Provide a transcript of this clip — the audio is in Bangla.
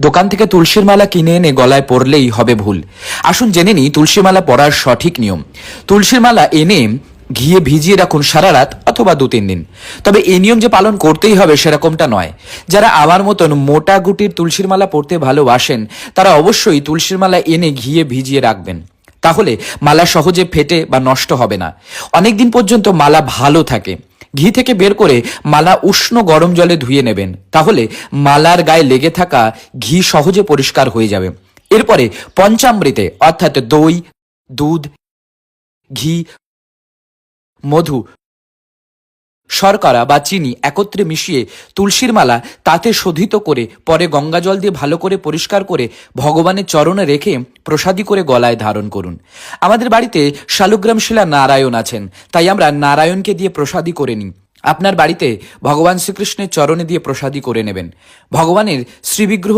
দোকান থেকে তুলসীর মালা কিনে এনে গলায় পরলেই হবে ভুল। আসুন জেনে নিই তুলসী মালা পরার সঠিক নিয়ম। তুলসীর মালা এনে ঘিয়ে ভিজিয়ে রাখুন সারা রাত অথবা 2-3 দিন। তবে এই নিয়ম যে পালন করতেই হবে সেরকমটা নয়। যারা আমার মতন মোটা গুটির তুলসীর মালা পরতে ভালোবাসেন তারা অবশ্যই তুলসীর মালা এনে ঘিয়ে ভিজিয়ে রাখবেন। তাহলে মালা সহজে ফেটে বা নষ্ট হবে না, অনেকদিন পর্যন্ত মালা ভালো থাকে। ঘি থেকে বের করে মালা উষ্ণ গরম জলে ধুয়ে নেবেন, তাহলে মালার গায়ে লেগে থাকা ঘি সহজে পরিষ্কার হয়ে যাবে। এরপরে পঞ্চামৃতে অর্থাৎ দই, দুধ, ঘি, মধু, শর্করা বা চিনি একত্রে মিশিয়ে তুলসীর মালা তাতে শোধিত করে পরে গঙ্গা জল দিয়ে ভালো করে পরিষ্কার করে ভগবানের চরণে রেখে প্রসাদী করে গলায় ধারণ করুন। আমাদের বাড়িতে শালুগ্রাম শিলা নারায়ণ আছেন, তাই আমরা নারায়ণকে দিয়ে প্রসাদী করে নিই। আপনার বাড়িতে ভগবান শ্রীকৃষ্ণের চরণে দিয়ে প্রসাদী করে নেবেন। ভগবানের শ্রীবিগ্রহ